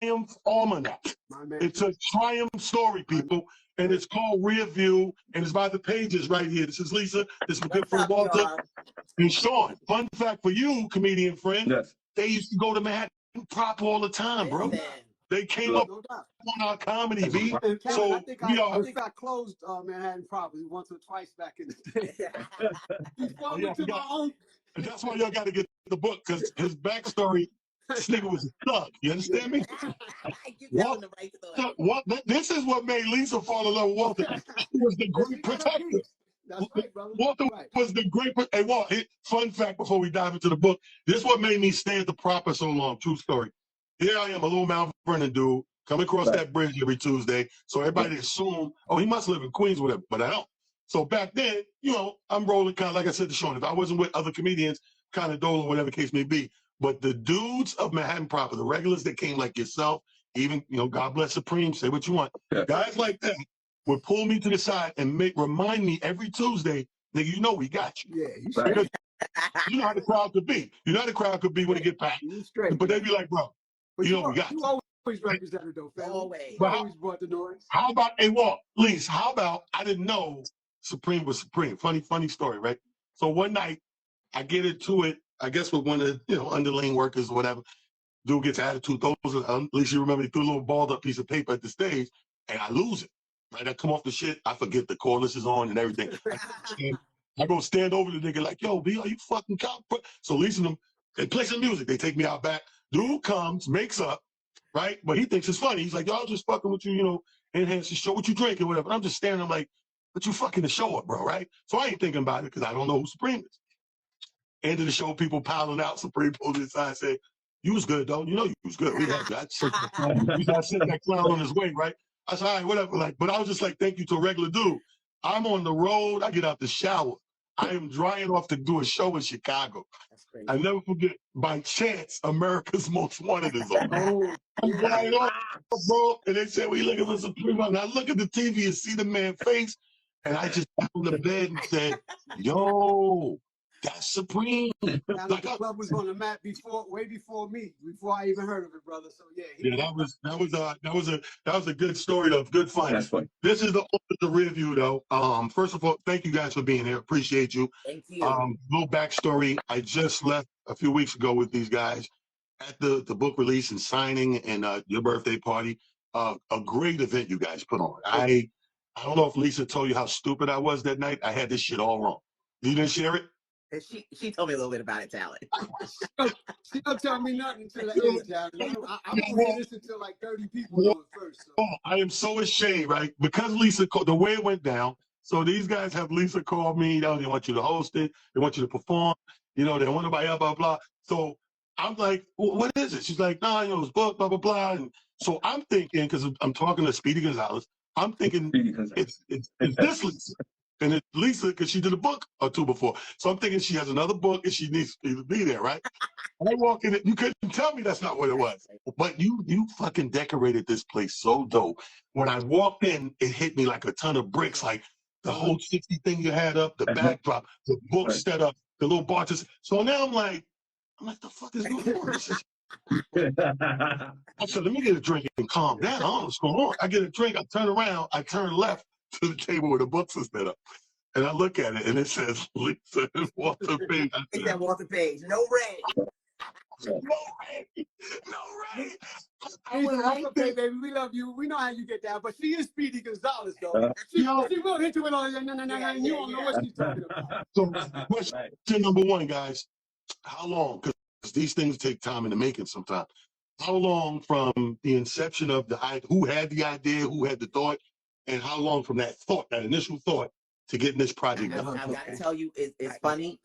Triumph Almanac. It's a Triumph story, people, and it's called Rear View, and it's by the pages right here. This is Lisa. This is my good friend Walter and Shaun. Fun fact for you, comedian friend. Yes. They used to go to Manhattan Prop all the time, bro. They came up on our comedy, B. So I think I closed Manhattan Prop once or twice back in the day. That's why y'all got to get the book, because his backstory, this nigga was a thug. You understand me? This is what made Lisa fall in love with Walter. He was the great protector. That's right, brother. Walter was the great. Hey, Walt, fun fact before we dive into the book. This is what made me stay at the Proper so long. True story. Here I am, a little Mount Vernon dude, coming across that bridge every Tuesday. So everybody assumed, oh, he must live in Queens, whatever. But I don't. So back then, you know, I'm rolling kind of, like I said to Shaun, if I wasn't with other comedians, kind of dolo, whatever the case may be. But the dudes of Manhattan Proper, the regulars that came like yourself, even, you know, God bless Supreme, say what you want. Yeah. Guys like that would pull me to the side and remind me every Tuesday, nigga, you know we got you. Yeah, because you know how the crowd could be. You know how the crowd could be when it get packed. But they'd be like, bro, you know we got you. You always represented though, fam. Always. You always brought the noise. How about, hey, Walt, please, how about, I didn't know Supreme was Supreme. Funny story, right? So one night, I get into it, I guess with one of the, you know, underling workers or whatever. Dude gets attitude, throws it, at least you remember, he threw a little balled up piece of paper at the stage, and I lose it. Right? I come off the shit, I forget the chorus is on and everything. I go stand over the nigga like, yo, B, are you fucking cop? So Lisa and them, they play some music, they take me out back. Dude comes, makes up, right? But he thinks it's funny. He's like, y'all just fucking with you, you know, enhance the show, what you drinking, whatever. And I'm just standing like, but you fucking the show up, bro, right? So I ain't thinking about it because I don't know who Supreme is. End of the show, people piling out. Supreme pulls me aside and say, you was good, though. You know you was good. We had you. I sent that clown on his way, right? I said, all right, whatever. Like, but I was just like, thank you to a regular dude. I'm on the road. I get out the shower. I am drying off to do a show in Chicago. I never forget, by chance, America's Most Wanted is on. I'm drying off, bro. And they said, we looking for Supreme. And I look at the TV and see the man's face. And I just got on the bed and said, yo, that's Supreme. Like the club was on the map way before me, before I even heard of it, brother. So yeah. That was a good story though. Good fun. That's funny. This is the review though. First of all, thank you guys for being here. Appreciate you. Thank you. Little backstory. I just left a few weeks ago with these guys at the book release and signing and your birthday party. A great event you guys put on. I don't know if Lisa told you how stupid I was that night. I had this shit all wrong. You didn't share it? And she told me a little bit about it, Talent. She don't tell me nothing until the end, Talent. I'm gonna hear this until like 30 people know it first. So. Oh, I am so ashamed, right? Because Lisa, the way it went down, so these guys have Lisa call me, they want you to host it, they want you to perform, you know, they want to buy blah, blah, blah. So I'm like, well, what is it? She's like, nah, you know, it's book, blah, blah, blah. And so I'm thinking, because I'm talking to Speedy Gonzalez, I'm thinking it's this Lisa. And it's Lisa, because she did a book or two before. So I'm thinking she has another book and she needs to be there, right? I walk in, you couldn't tell me that's not what it was. But you fucking decorated this place so dope. When I walked in, it hit me like a ton of bricks, like the whole 60 thing you had up, the backdrop, the book set up, the little boxes. So now I'm like, the fuck is going on? I said, let me get a drink and calm down. I don't know what's going on. I get a drink, I turn around, I turn left to the table where the books are set up. And I look at it and it says Lisa and Walter Page. It's that Walter Page. No rain. No rain. No rain. Walter Page, baby, we love you. We know how you get down, but she is Speedy Gonzalez, though. She will hit you with all that, and you don't know what she's talking about. So, question number one, guys. How long? Because these things take time in the making sometimes. How long from the inception of who had the idea, who had the thought, and how long from that thought, that initial thought, to getting this project done? I've got to tell you, it's funny.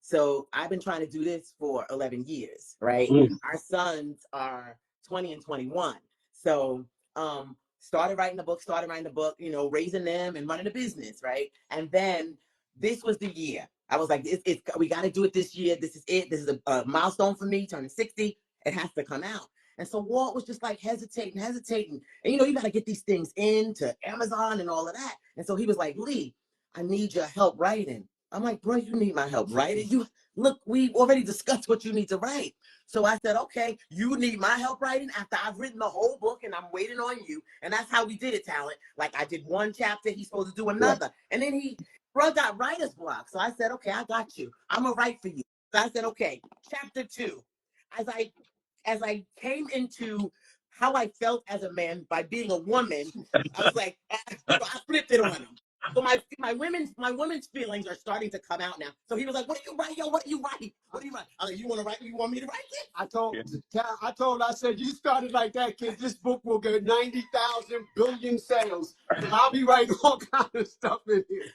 So I've been trying to do this for 11 years, right? Our sons are 20 and 21. So started writing the book, you know, raising them and running a business, right? And then this was the year. I was like, we got to do it this year. This is it. This is a milestone for me, turning 60. It has to come out. And so Walt was just like hesitating. And, you know, you got to get these things into Amazon and all of that. And so he was like, Lee, I need your help writing. I'm like, bro, you need my help, right? And you look, we already discussed what you need to write. So I said, okay, you need my help writing after I've written the whole book and I'm waiting on you. And that's how we did it, Talent. Like I did one chapter, he's supposed to do another. And then bro got writer's block. So I said, okay, I got you. I'm gonna write for you. So I said, okay, chapter 2. As I came into how I felt as a man by being a woman, I was like, I flipped it on him. So my women's feelings are starting to come out now. So he was like, "What do you write, yo? What do you write? What do you write?" I was like, "You want to write? You want me to write it?" I said, you started like that, kid. This book will get 90,000 billion sales. And I'll be writing all kind of stuff in here.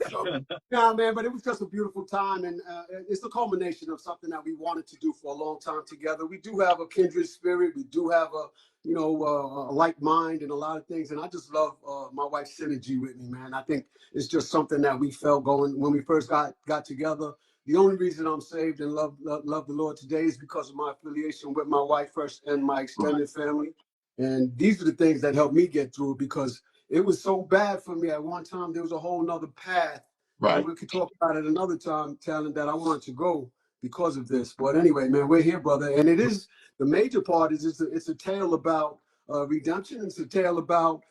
So, nah, man, but it was just a beautiful time, and it's the culmination of something that we wanted to do for a long time together. We do have a kindred spirit. We do have a like mind and a lot of things. And I just love my wife's synergy with me, man. I think it's just something that we felt going when we first got together. The only reason I'm saved and love the Lord today is because of my affiliation with my wife first and my extended family. And these are the things that helped me get through, because it was so bad for me at one time. There was a whole nother path. Right. We could talk about it another time, Talent, that I wanted to go because of this. But anyway, man, we're here, brother. And it is, the major part is it's a tale about redemption. It's a tale about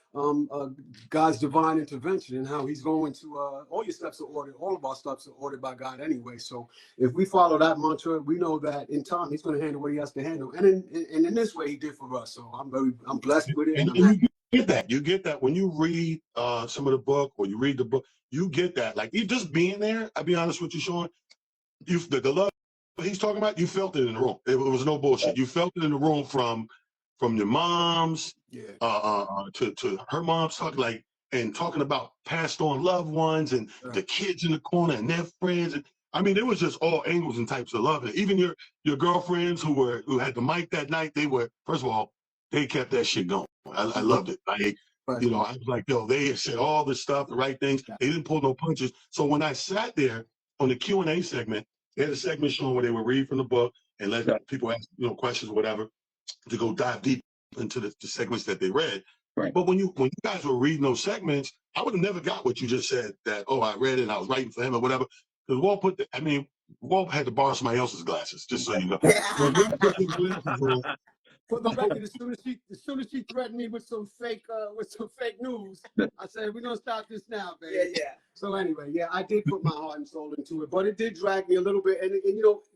God's divine intervention and how he's going to, all your steps are ordered, all of our steps are ordered by God anyway. So if we follow that mantra, we know that in time he's going to handle what he has to handle. And in this way he did for us. So I'm blessed with it. And you get that when you read some of the book, or you read the book, you get that. Like, you just being there, I'll be honest with you, Shaun, the love he's talking about, you felt it in the room. It was no bullshit. You felt it in the room from your moms, to her mom's, talking about passed on loved ones and the kids in the corner and their friends. And I mean, it was just all angles and types of love. And even your girlfriends who had the mic that night, they were, first of all, they kept that shit going. I loved it. I was like, yo, they said all this stuff, the right things. They didn't pull no punches. So when I sat there on the Q&A segment, they had a segment showing where they would read from the book and let people ask, questions or whatever, to go dive deep into the segments that they read. Right. But when you guys were reading those segments, I would have never got what you just said, that, oh, I read it and I was writing for him or whatever. Because Walt had to borrow somebody else's glasses, just so you know. For the record, as soon as she threatened me with some fake news, I said, we're gonna stop this now, baby. Yeah. So anyway, I did put my heart and soul into it, but it did drag me a little bit, and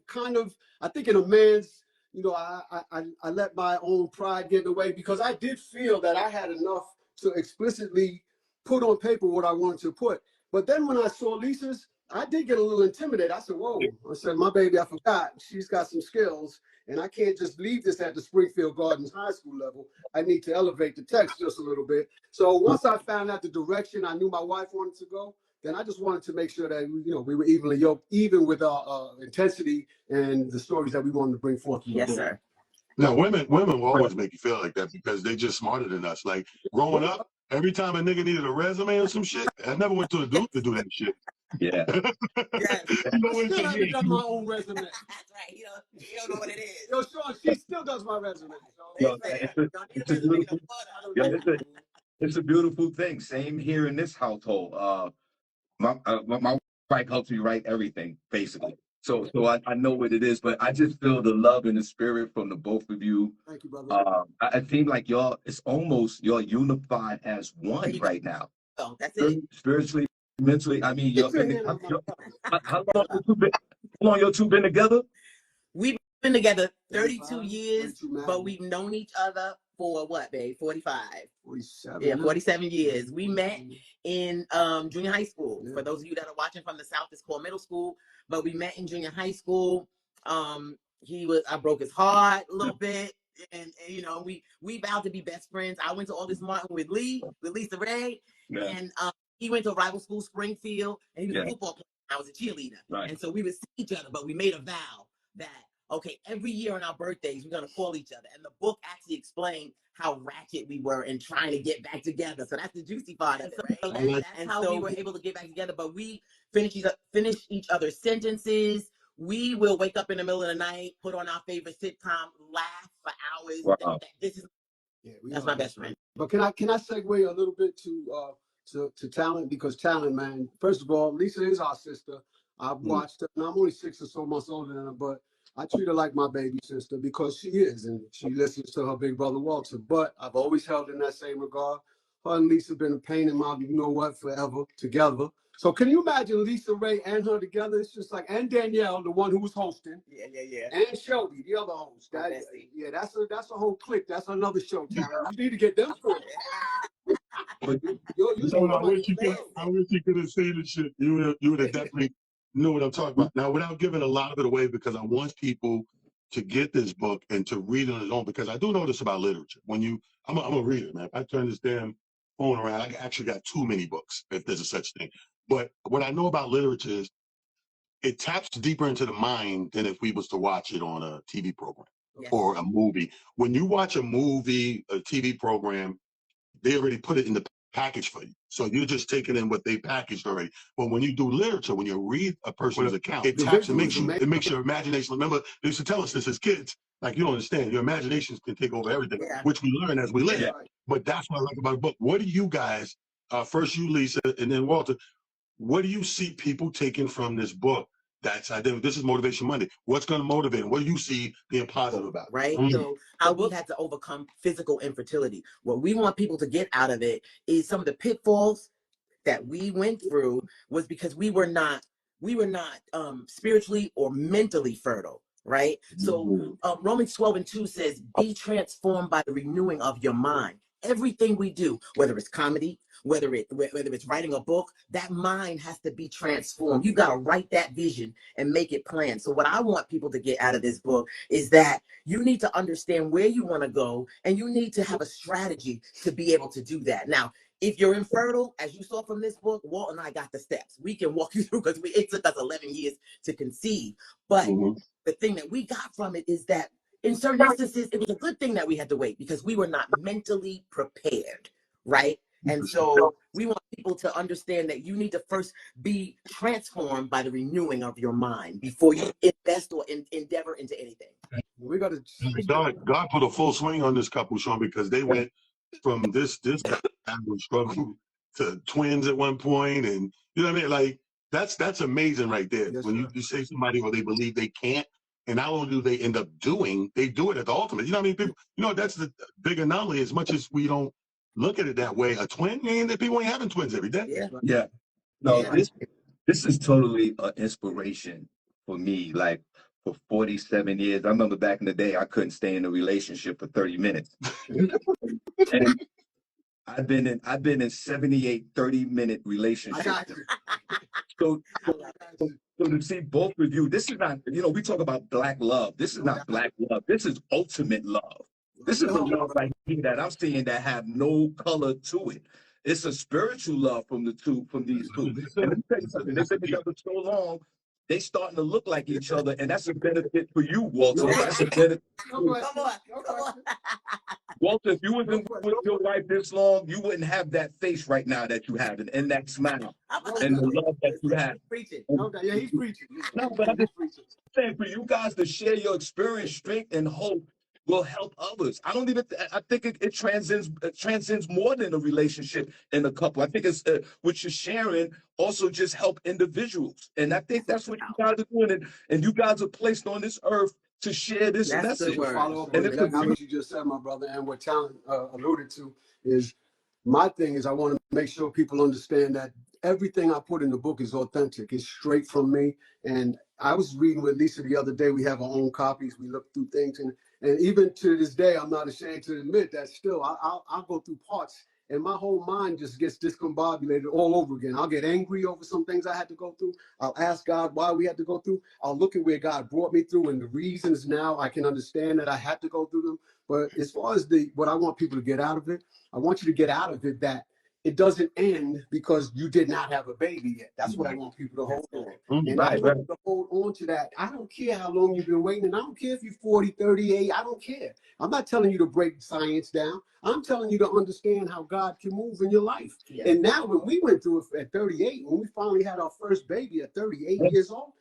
kind of, I think in a man's, I let my own pride get in the way, because I did feel that I had enough to explicitly put on paper what I wanted to put. But then when I saw Lisa's, I did get a little intimidated. I said, whoa. I said, my baby, I forgot. She's got some skills, and I can't just leave this at the Springfield Gardens High School level. I need to elevate the text just a little bit. So once I found out the direction I knew my wife wanted to go, then I just wanted to make sure that we were evenly yoked, even with our intensity and the stories that we wanted to bring forth. Yes, sir. Now, women will always make you feel like that, because they just smarter than us. Like, growing up, every time a nigga needed a resume or some shit, I never went to a dude to do that shit. Yeah. Yes. I still haven't done my own resume. That's right. You don't know what it is. Yo, Shaun, she still does my resume. It's a beautiful thing. Same here in this household. My wife helps me write everything, basically. So I know what it is, but I just feel the love and the spirit from the both of you. Thank you, brother. I seem like it's almost y'all unified as one right now. Oh, that's it. Spiritually, mentally. I mean, how long y'all two been together? We've been together 32 years, but we've known each other for what, babe? 45. 47. Yeah, 47 years. We met in junior high school. Yeah. For those of you that are watching from the South, it's called middle school. But we met in junior high school. I broke his heart a little bit. And we vowed to be best friends. I went to August Martin with Lisa Ray. Yeah. And he went to a rival school, Springfield, and he was a football player. I was a cheerleader. Right. And so we would see each other, but we made a vow that, okay, every year on our birthdays, we're going to call each other. And the book actually explained how ratchet we were in trying to get back together. So that's the juicy part of it, right? That's how we were able to get back together. But we finish each other's sentences. We will wake up in the middle of the night, put on our favorite sitcom, laugh for hours. Wow. That's my best friend. But can I segue a little bit to Talent? Because Talent, man, first of all, Lisa is our sister. I've watched her, and I'm only 6 or so months older than her, but I treat her like my baby sister because she is, and she listens to her big brother Walter. But I've always held in that same regard. Her and Lisa been a pain in my, you know what, forever together. So can you imagine Lisa Ray and her together? It's just like, and Danielle, the one who was hosting. Yeah. And Shelby, the other host. That's a whole clique. That's another show, Talent. You need to get them for it. But I wish you could have seen the shit. You would have definitely knew what I'm talking about. Now, without giving a lot of it away, because I want people to get this book and to read it on its own, because I do know this about literature. I'm a reader, man. If I turn this damn phone around, I actually got too many books, if there's a such thing. But what I know about literature is it taps deeper into the mind than if we was to watch it on a TV program or a movie. When you watch a movie, a TV program, they already put it in the package for you. So you're just taking in what they packaged already. But when you do literature, when you read a person's account, it taps and makes your imagination. Remember, they used to tell us this as kids. Like, you don't understand. Your imaginations can take over everything, which we learn as we live. Yeah. But that's what I like about the book. What do you guys, first you, Lisa, and then Walter, what do you see people taking from this book? This is Motivation Monday. What's going to motivate them? What do you see being positive about? Right? So how we had to overcome physical infertility. What we want people to get out of it is some of the pitfalls that we went through was because we were not spiritually or mentally fertile. Right? So Romans 12:2 says, be transformed by the renewing of your mind. Everything we do, whether it's comedy, whether it's writing a book, that mind has to be transformed. You got to write that vision and make it plan. So what I want people to get out of this book is that you need to understand where you want to go, and you need to have a strategy to be able to do that. Now, if you're infertile, as you saw from this book, Walt and I got the steps. We can walk you through because it took us 11 years to conceive. But the thing that we got from it is that in certain instances, it was a good thing that we had to wait because we were not mentally prepared, right? And so we want people to understand that you need to first be transformed by the renewing of your mind before you invest or endeavor into anything. We got to. God put a full swing on this couple, Shaun, because they went from this struggle to twins at one point, and you know what I mean. Like that's amazing right there. Yes, when you say somebody or they believe they can't, and not only do they end up doing, they do it at the ultimate. You know what I mean? People, that's the big anomaly. As much as we don't look at it that way, a twin, man, that people ain't having twins every day. Yeah. No, this is totally an inspiration for me. Like for 47 years, I remember back in the day, I couldn't stay in a relationship for 30 minutes. And I've been in 78 30-minute relationships. So to see both of you, this is not, we talk about black love. This is not black love. This is ultimate love. This is a love right here that I'm seeing that have no color to it. It's a spiritual love from these two. And let me tell you something, they've been together so long, they starting to look like each other, and that's a benefit for you, Walter. That's a benefit. Come on. Walter, if you wasn't with your wife this long, you wouldn't have that face right now that you have, and that smile, and the love that you have. He's preaching. No, but I'm just saying, for you guys to share your experience, strength, and hope will help others. I think it transcends more than a relationship in a couple. I think it's what you're sharing also just help individuals, and I think that's what you guys are doing, and you guys are placed on this earth to share this message. Follow up on that. What you just said, my brother, and what Talent alluded to is my thing is I want to make sure people understand that everything I put in the book is authentic. It's straight from me. And I was reading with Lisa the other day. We have our own copies. We look through things, and even to this day, I'm not ashamed to admit that still I'll go through parts. And my whole mind just gets discombobulated all over again. I'll get angry over some things I had to go through. I'll ask God why we had to go through. I'll look at where God brought me through and the reasons now I can understand that I had to go through them. But as far as what I want people to get out of it, I want you to get out of it that it doesn't end because you did not have a baby yet. That's what I want people to hold on. And I want you to hold on to that. I don't care how long you've been waiting. And I don't care if you're 40, 38. I don't care. I'm not telling you to break science down. I'm telling you to understand how God can move in your life. Yeah. And now when we went through it at 38, when we finally had our first baby at 38 years old,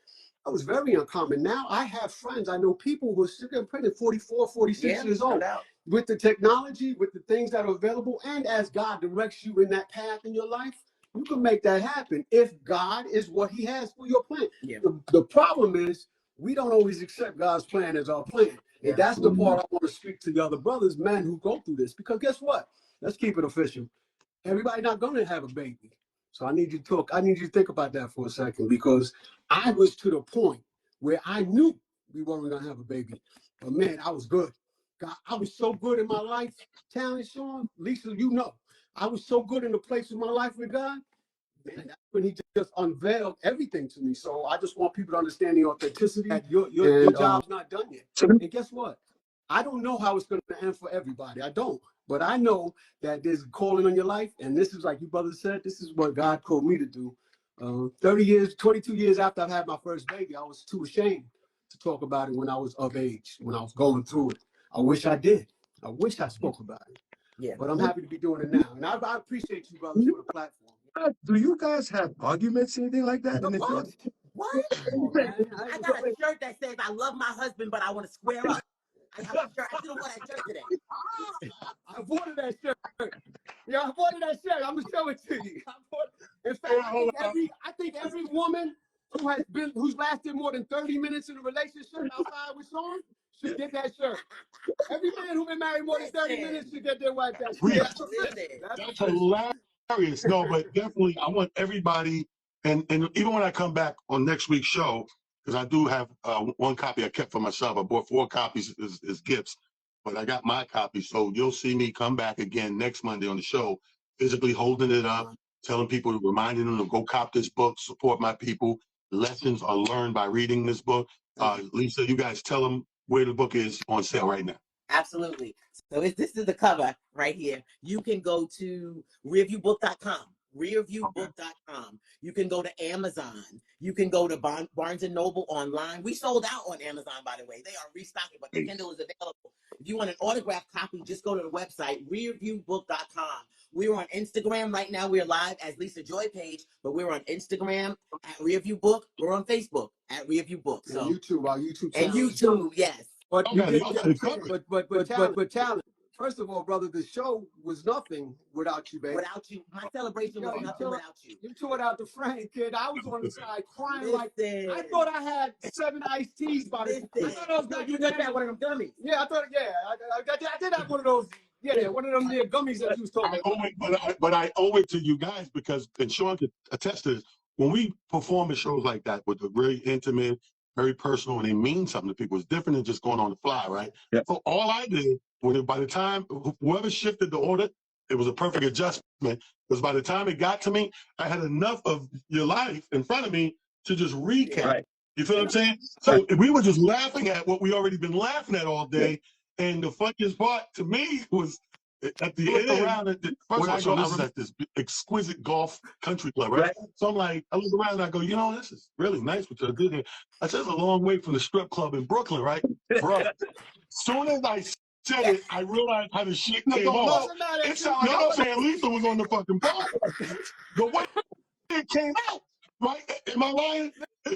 that was very uncommon. Now I have friends. I know people who are still getting pregnant 44, 46 years old. With the technology, with the things that are available, and as God directs you in that path in your life, You can make that happen if God is what He has for your plan. Yeah. The problem is we don't always accept God's plan as our plan. Yeah. And that's the part I want to speak to the other brothers, men who go through this. Because guess what? Let's keep it official. Everybody not going to have a baby. So I need you to talk. I need you to think about that for a second, because I was to the point where I knew we weren't going to have a baby. But man, I was good. God, I was so good in my life. Talent, Shawn, Lisa, you know. I was so good in the place of my life with God. Man, that's when He just unveiled everything to me. So I just want people to understand the authenticity. Your job's not done yet. And guess what? I don't know how it's going to end for everybody. I don't. But I know that there's a calling on your life. And this is, like you brothers said, this is what God called me to do. 30 years, 22 years after I've had my first baby, I was too ashamed to talk about it when I was of age, when I was going through it. I wish I did. I wish I spoke about it. Yeah. But I'm happy to be doing it now. And I appreciate you brothers for the platform. Do you guys have arguments, anything like that? What? Oh, man. I got a shirt that says I love my husband, but I want to square up. I have a shirt. I should have worn that shirt today. I wanted that shirt. Yeah, I wanted that shirt. I'm gonna show it to you. In fact, I think every woman who's lasted more than 30 minutes in a relationship outside with Shaun should get that shirt. Every man who's been married more than 30 minutes should get their wife that shirt. That's hilarious. No, but definitely, I want everybody, and even when I come back on next week's show, because I do have one copy I kept for myself. I bought 4 copies as gifts, but I got my copy. So you'll see me come back again next Monday on the show, physically holding it up, telling people, reminding them to go cop this book, support my people. Lessons are learned by reading this book. Lisa, you guys tell them where the book is on sale right now. Absolutely. So this is the cover right here. You can go to rearviewbook.com. rearviewbook.com. You can go to Amazon. You can go to Barnes and Noble online. We sold out on Amazon, by the way. They are restocking, but the Kindle is available. If you want an autographed copy, just go to the website, rearviewbook.com. We're on Instagram right now. We're live as Lisa Joy page, but we're on Instagram at Rearview We're on Facebook at Rearview So and YouTube, our YouTube channel. And YouTube, yes. But Talent. First of all, brother, the show was nothing without you, baby. Without you, my celebration was nothing without you. You tore it out the frame, kid. I was on the side crying like I thought I had 7 iced teas by the I thought I was gonna you got one of them gummies. Yeah, I thought. Yeah, I did have one of those. Yeah, one of them near gummies that you was talking about. But I owe it to you guys, because, and Shaun could attest to this, when we perform at shows like that with a very intimate, very personal, and they mean something to people, it's different than just going on the fly, right? Yeah. So all I did, by the time whoever shifted the order, it was a perfect adjustment, because by the time it got to me, I had enough of your life in front of me to just recap. Right. You feel what I'm saying? So we were just laughing at what we already been laughing at all day. And the funniest part to me was at the end around first I was at this exquisite golf country club, right? So I'm like, I look around and I go, you know, this is really nice what you did here. I said, it's a long way from the strip club in Brooklyn, right? Bro, as soon as I said it, I realized how the shit came off. It sounded like I'm saying Lisa was on the fucking bar. The way it came out, right? Am I lying? So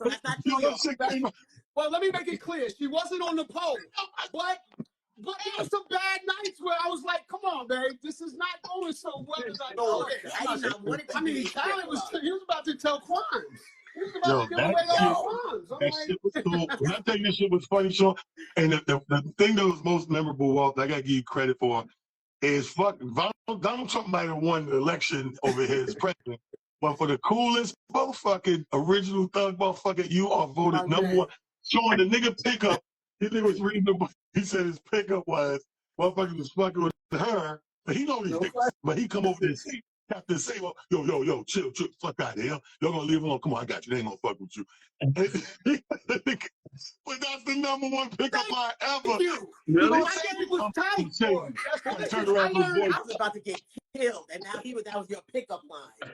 that's not true. Well, let me make it clear. She wasn't on the pole, but there were some bad nights where I was like, come on, babe, this is not going so well as I thought. I did not want it to be. Talent he was about to tell crimes. He was about to give away all crimes. That shit was cool. When I tell you this shit was funny, Shaun, and the thing that was most memorable, Walt, I got to give you credit for, is Donald Trump might have won the election over here as president, but for the coolest motherfucking original thug motherfucker, you are voted number one. Shaun, the nigga pickup, he was reading the book. He said his pickup was motherfucker was fucking with her, but he know these niggas. But he come over there and say, Captain say, well, yo, chill, fuck out of here. Y'all gonna leave him alone. Come on, I got you. They ain't gonna fuck with you. But that's the number one pickup line ever. Really? My game was tight. I turned around to his voice. I was about to get killed, and now that was your pickup line.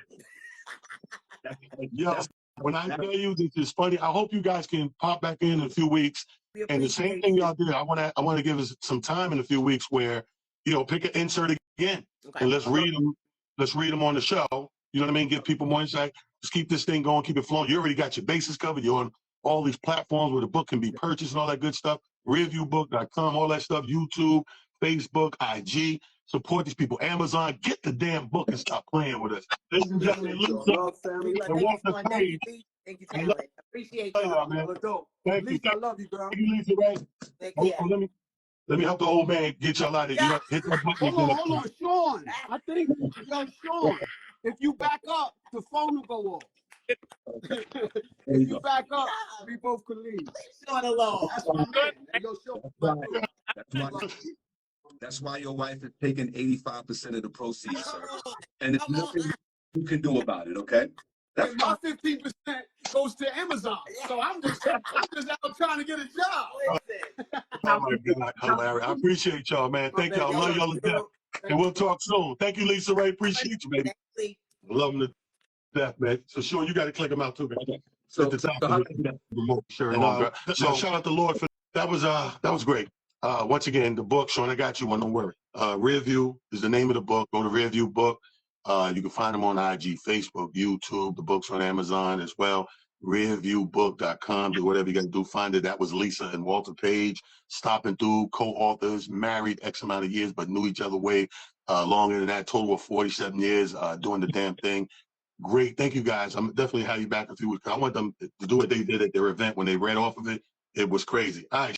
Yo, when I tell you this is funny, I hope you guys can pop back in a few weeks. And the same thing y'all did, I want to give us some time in a few weeks where, pick an insert again, and let's read them. Let's read them on the show. You know what I mean? Give people more insight. Just keep this thing going, keep it flowing. You already got your bases covered. You're on all these platforms where the book can be purchased and all that good stuff. Rearviewbook.com, all that stuff. YouTube, Facebook, IG. Support these people. Amazon, get the damn book and stop playing with us. Ladies and gentlemen, Lisa Love, family. Lisa, and thank you, Walter Shaun. Thank you, Page. Lee. Thank you, I love Talent. Appreciate y'all, y'all. man. Y'all are dope. Thank you. Lisa, I love you, girl. Thank you, Lisa, right? Take Oh, care. let me help the old man get y'all out of here. Yeah. Hit that button Hold again. on, Shaun. I think, Shaun, if you back up, the phone will go off. If you back up, we both could leave. Leave Shaun alone. That's my man. Yo, Shaun, my dude. That's why your wife is taking 85% of the proceeds, sir. Come on. And there's Come on. nothing you can do about it, okay? That's And my 15% goes to Amazon. So I'm just out trying to get a job. Listen. Oh my God, hilarious. I appreciate y'all, man. Thank y'all. Y'all Love y'all to death. And we'll talk soon. Thank you, Lisa Ray. Appreciate you, baby. Love them to death, man. So Sean, you got to click them out too, man. so, At the top. so how, Sure. So shout out to Lord for that was great. Once again, the book, Sean, I got you one, don't worry. Rearview is the name of the book. Go to Rearview Book. You can find them on IG, Facebook, YouTube. The book's on Amazon as well. Rearviewbook.com. Do whatever you got to do. Find it. That was Lisa and Walter Page, stopping through, co-authors, married X amount of years, but knew each other way longer than that. Total of 47 years doing the damn thing. Great. Thank you, guys. I'm definitely have you back in a few weeks. I want them to do what they did at their event when they read off of it. It was crazy. All right.